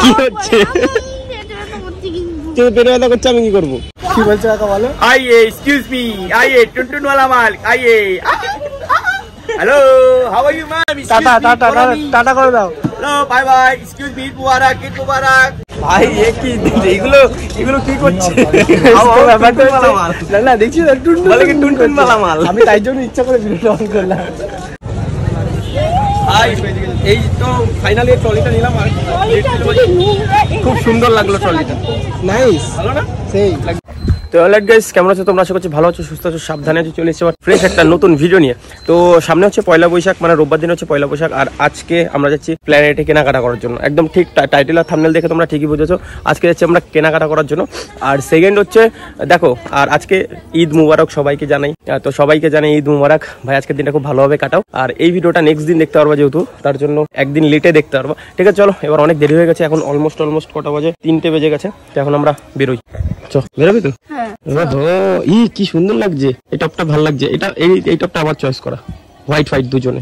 কি হচ্ছে? পেটে ব্যথা করছে, আমি কি করবো? কি বলছো কাকা বলো? আইয়ে এক্সকিউজ মি, আইয়ে টুনটুন वाला মাল, আইয়ে। Hello, how are you ma'am? Tata tata tata করে দাও। Hello, bye bye, excuse me, মুবারক, ঈদ মুবারক। ভাই এগুলো কি করছে? না দেখছি টুনটুন वाला মাল। আমি তাই জন্য ইচ্ছা করে ভিডিওটা অন করলাম। এই তো ফাইনালি ট্রলিটা নিলাম আর খুব সুন্দর লাগলো ট্রলিটা। নাইস, ভালো না? সেই তো অলরাইট গাইস, কেমন আছো তোমরা? আশা করছি ভালো আছো, সুস্থ আছো, সাবধানে আছো। চলে এসেছি ফ্রেশ একটা নতুন ভিডিও নিয়ে। তো সামনে হচ্ছে পয়লা বৈশাখ, মানে রোববার দিন হচ্ছে পয়লা বৈশাখ। আর আজকে আমরা যাচ্ছি প্ল্যানেটে কেনাকাটা করার জন্য। একদম ঠিক টাইটেল আর থাম্বনেল দেখে তোমরা ঠিকই বুঝেছো, আজকে যাচ্ছি আমরা কেনাকাটা করার জন্য। আর সেকেন্ড হচ্ছে দেখো, আর আজকে ঈদ মুবারক সবাইকে জানাই। তো সবাইকে জানাই ঈদ মুবারক। ভাই আজকের দিনটা খুব ভালোভাবে কাটাও। আর এই ভিডিওটা নেক্সট দিন দেখতে পারবো, যেহেতু তার জন্য একদিন লেটে দেখতে পারবো। ঠিক আছে চলো, এবার অনেক দেরি হয়ে গেছে, এখন অলমোস্ট কটা বাজে? 3টে বেজে গেছে। তো এখন আমরা বেরোই। চল বেরোবি তো? কি সুন্দর লাগছে, এই টপটা ভালো লাগছে। এটা এই টপটা আবার চয়েস করা, হোয়াইট হোয়াইট দুজনে।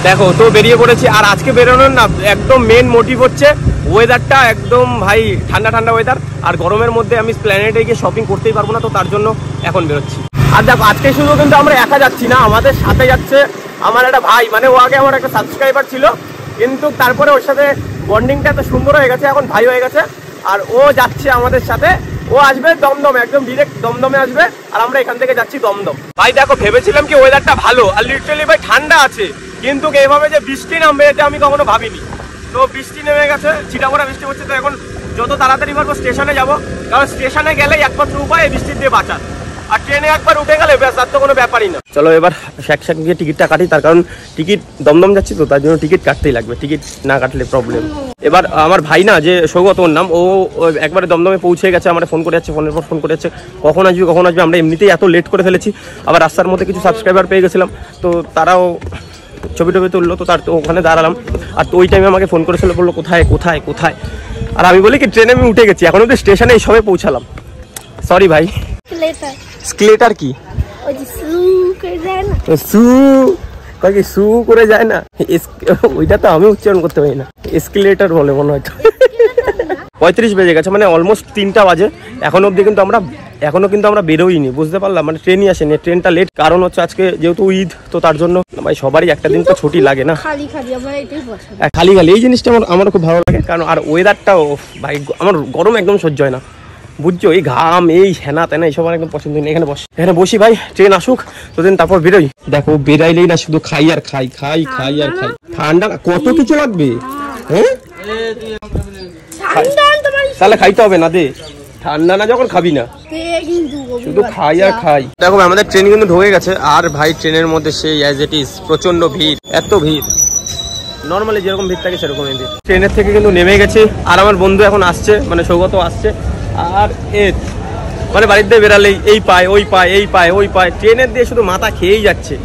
দেখো তো বেরিয়ে পড়েছি। আর আজকে বেরোনোর না একদম মেন মোটিভ হচ্ছে ওয়েদারটা একদম ভাই ঠান্ডা ঠান্ডা ওয়েদার। আর গরমের মধ্যে আমি প্ল্যানেটে গিয়ে শপিং করতেই পারবো না, তো তার জন্য এখন বেরোচ্ছি। আর দেখো আজকে শুধু কিন্তু আমরা একা যাচ্ছি না, আমাদের সাথে যাচ্ছে আমার একটা ভাই। মানে ও আগে আমার একটা সাবস্ক্রাইবার ছিল, কিন্তু তারপরে ওর সাথে বন্ডিংটা এত সুন্দর হয়ে গেছে, এখন ভাই হয়ে গেছে। আর ও যাচ্ছে আমাদের সাথে, ও আসবে দমদমে, একদম ডিরেক্ট দমদমে আসবে। আর আমরা এখান থেকে যাচ্ছি দমদম। ভাই দেখো ভেবেছিলাম কি ওয়েদারটা ভালো আর লিটারালি ভাই ঠান্ডা আছে, কিন্তু এইভাবে যে বৃষ্টি নামবে এটা আমি কখনো ভাবিনি। তো বৃষ্টি নেমে গেছে, ছিটাফোঁটা বৃষ্টি হচ্ছে। তো এখন যত তাড়াতাড়ি পারবো স্টেশনে যাবো, কারণ স্টেশনে গেলেই একমাত্র উপায় এই বৃষ্টির দিয়ে বাঁচার। আর ট্রেনে একবার উঠে গেলে ব্যাস, আর তো কোনো ব্যাপারই না। চলো এবার একসাথে গিয়ে টিকিটটা কাটি, তার কারণ টিকিট দমদম যাচ্ছি তো তার জন্য টিকিট কাটতেই লাগবে, টিকিট না কাটলে প্রবলেম। এবার আমার ভাই না, যে সৌগত ওর নাম, ও একবারে দমদমে পৌঁছে গেছে, আমরা ফোন করে যাচ্ছে, ফোনের পর ফোন করে যাচ্ছে কখন আসবে। আমরা এমনিতেই এত লেট করে ফেলেছি, আবার রাস্তার মধ্যে কিছু সাবস্ক্রাইবার পেয়ে গেছিলাম, তো তারাও ছবি টবি তুললো, তো তার তো ওখানে দাঁড়ালাম। আর তো ওই টাইমে আমাকে ফোন করেছিল, বললো কোথায়। আর আমি বলি কি ট্রেনে আমি উঠে গেছি, এখন অব্দি স্টেশনে এই সবে পৌঁছালাম। সরি ভাই। স্কেলেটার কি? সু করে যায় না, ওইটা তো আমি উচ্চারণ করতে পারি না, এসকেলেটার বলে মনে হয়। 35 বেজে গেছে, মানে অলমোস্ট 3টা বাজে। এখনো কিন্তু আমরা বেরোইনি, বুঝতে পারলাম। মানে ট্রেনই আসেনি, ট্রেনটা লেট। কারণ হচ্ছে আজকে যেহেতু ঈদ, তো তার জন্য ভাই সবারই একটা দিন তো ছুটি লাগে না। খালি এই জিনিসটা আমার খুব ভালো লাগে। কারণ আর ওয়েদারটাও ভাই, আমার গরম একদম সহ্য হয় না, বুঝছো? এই ঘাম, এই হেনা তেনা, এইসব আমার একদম পছন্দ হয় না। এখানে বসি ভাই, ট্রেন আসুক তো দিন তারপর বেরোই। দেখো বেরাইলেই না শুধু খাই আর খাই। ঠান্ডা কত কিছু লাগবে, হ্যাঁ? তাহলে খাইতে হবে না, দে ঠান্ডা না যখন খাবি না, শুধু খাই আর খাই। দেখো আমাদের ট্রেন কিন্তু ঢুকে গেছে। আর ভাই ট্রেনের মধ্যে সেই অ্যাজ ইট ইজ প্রচন্ড ভিড়, এত ভিড়, নর্মালি যেরকম ভিড় থাকে সেরকমই ভিড়। ট্রেনের থেকে কিন্তু নেমে গেছে, আর আমার বন্ধু এখন আসছে, মানে সৌগত আসছে। আর মানে বাড়ির দিয়ে বেরালেই এই পায় ওই পায়, ট্রেনের দিয়ে শুধু মাথা খেয়েই যাচ্ছে।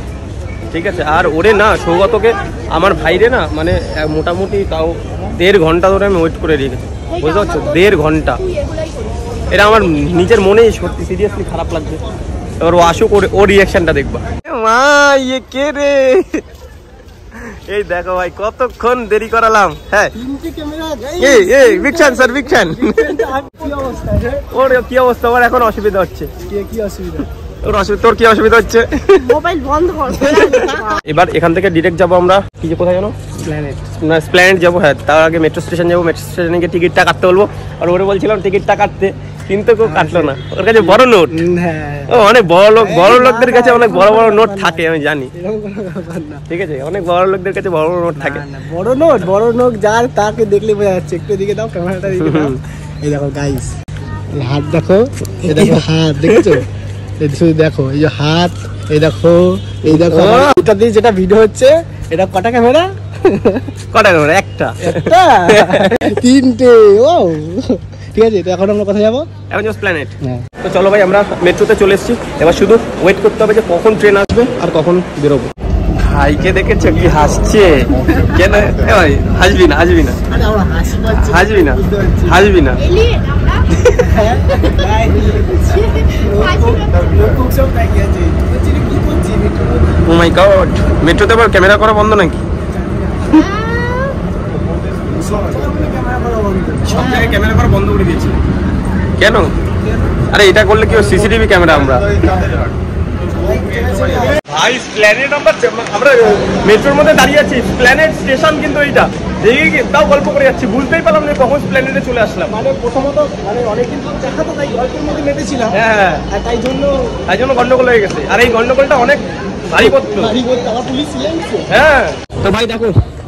ঠিক আছে, আর ওরে না সৌগতকে, আমার ভাইরে না, মানে মোটামুটি তাও 1.5 ঘন্টা ধরে আমি ওয়েট করে রেখেছি, বুঝতে পারছো? 1.5 ঘন্টা। এটা আমার নিজের মনেই সত্যি সিরিয়াসলি খারাপ লাগছে। এবার ও আসুক, ওর রিয়াকশনটা দেখবা। মা ইয়ে কে রে, এই দেখো ভাই কতক্ষণ দেরি করালাম। হ্যাঁ বিকশান স্যার, বিকশান ওর কি অবস্থা? আমার এখন অসুবিধা হচ্ছে। কি অসুবিধা? তোর কি অসুবিধা হচ্ছে? মোবাইল বন্ধ কর। এবার এখান থেকে ডিরেক্ট যাবো আমরা, কি যে কোথায় জানো? প্ল্যানেট যাবো। হ্যাঁ, তার আগে মেট্রো স্টেশন যাবো, মেট্রো স্টেশনে গিয়ে টিকিটটা কাটতে বলবো। আর ওরে বলছিলাম টিকিটটা কাটতে, কিন্তু কেউ কাটলো না। ওর কাছে বড় নোট, অনেক বড় লোকদের কাছে অনেক বড় নোট থাকে, আমি জানি। ঠিক আছে, অনেক বড় লোকদের কাছে বড় নোট থাকে। বড় নোট যার, তাকে দেখলে বোঝা যাচ্ছে। একটু দিকে দাও, ক্যামেরাটা দিকে দাও। এই দেখো গাইস, হাত দেখো, এই দেখো হাত, দেখেছো? শুধু দেখো এই যে হাত, এই দেখো এটা দিয়ে যেটা ভিডিও হচ্ছে, এটা কটা ক্যামেরা? একটা 3টে। ও ঠিক আছে, তো এখন আমরা কোথায় যাবো? এখন যাবো প্ল্যানেট। তো চলো ভাই, আমরা মেট্রোতে চলে এসেছি। এবার শুধু ওয়েট করতে হবে যে কখন ট্রেন আসবে আর কখন বেরোবো। ভাইকে দেখেছো কি হাসছে? কেন ভাই হাসবি না? ও মাই গড, মেট্রোতে আবার ক্যামেরা করা বন্ধ নাকি? বন্ধ করে দিয়েছি। কেন? আরে এটা করলে কি সিসিটিভি ক্যামেরা আমরা ভাই প্ল্যানেট আমরা মেট্রোর মধ্যে দাঁড়িয়ে আছি, প্ল্যানেট স্টেশন কিন্তু এইটা দেখে তাও গল্প করে যাচ্ছি, বুঝতেই পারলাম না কখন প্ল্যানেটে চলে আসলাম। মানে প্রথমত মানে অনেকদিন দেখা তো, তাই গল্পের মধ্যে মেতেছিলাম। হ্যাঁ তাই জন্য গন্ডগোল হয়ে গেছে। আর এই গন্ডগোলটা অনেক ভারী করতো। হ্যাঁ তো ভাই দেখো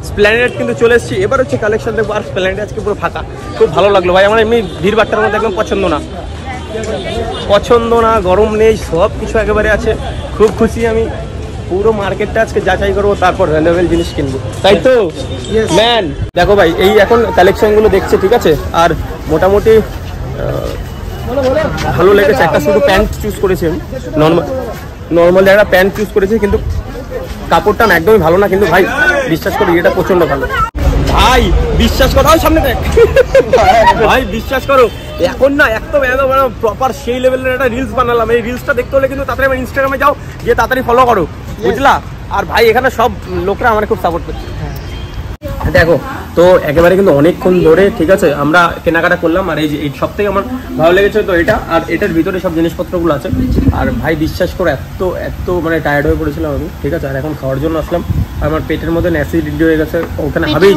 স্প্ল্যানেট কিন্তু চলে এসেছি। এবার হচ্ছে কালেকশন দেখবো। আর স্প্ল্যানেট আজকে পুরো ফাঁকা, খুব ভালো লাগলো ভাই। আমার এমনি ভিড় বাট্টার মধ্যে একদম পছন্দ না, গরম নেই, সব কিছু একেবারে আছে। খুব খুশি আমি, পুরো মার্কেটটা আজকে যাচাই করবো, তারপর ভ্যালুয়েবল জিনিস কিনবো, তাই তো ম্যান। দেখো ভাই এই এখন কালেকশনগুলো দেখছে, ঠিক আছে। আর মোটামুটি ভালো লেগেছে। একটা শুধু প্যান্ট চুজ করেছি আমি, নর্মাল একটা প্যান্ট চুজ করেছি, কিন্তু কাপড়টা না একদমই ভালো না। কিন্তু ভাই বিশ্বাস করো এটা প্রচন্ড ভালো। ভাই বিশ্বাস করো, সামনে দেখ ভাই বিশ্বাস করো, এখন না একদম প্রপার সেই লেভেলের একটা রিলস বানালাম। এই রিলসটা দেখতে হলে কিন্তু তাড়াতাড়ি আমার ইনস্টাগ্রামে যাও, গিয়ে তাড়াতাড়ি ফলো করো, বুঝলা। আর ভাই এখানে সব লোকরা আমার খুব সাপোর্ট করছে। দেখো তো একেবারে কিন্তু অনেকক্ষণ ধরে, ঠিক আছে, আমরা কেনাকাটা করলাম। আর এই সব থেকে আমার ভালো লেগেছে তো এটা, আর এটার ভিতরে সব জিনিসপত্রগুলো আছে। আর ভাই বিশ্বাস করো এত মানে টায়ার্ড হয়ে পড়েছিলাম আমি, ঠিক আছে। আর এখন খাওয়ার জন্য আসলাম, আমার পেটের মধ্যে অ্যাসিডিটি হয়ে গেছে। ওখানে হাবেই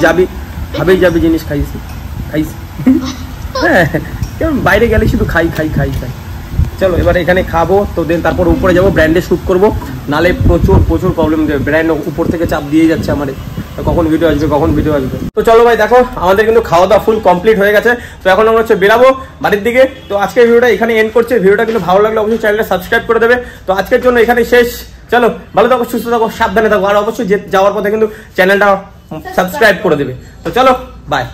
যাবি জিনিস খাইছি হ্যাঁ, বাইরে গেলে শুধু খাই। চলো এবার এখানে খাবো, তো দেন তারপর উপরে যাবো, ব্র্যান্ডে শ্যুট করবো, নালে প্রচুর প্রবলেম দেবে। ব্র্যান্ড উপর থেকে চাপ দিয়ে যাচ্ছে আমার, কখন ভিডিও আসবে। তো চলো ভাই দেখো আমাদের কিন্তু খাওয়া দাওয়া ফুল কমপ্লিট হয়ে গেছে। তো এখন আমরা হচ্ছে বেরাবো বাড়ির দিকে। তো আজকের ভিডিওটা এখানে এন্ড করছে। ভিডিওটা কিন্তু ভালো লাগলে অবশ্যই চ্যানেলটা সাবস্ক্রাইব করে দেবে। তো আজকের জন্য এখানে শেষ। চলো ভালো থাকো, সুস্থ থাকো, সাবধানে থাকো। আর অবশ্যই যাওয়ার পথে কিন্তু চ্যানেলটা সাবস্ক্রাইব করে দেবে। তো চলো বাই।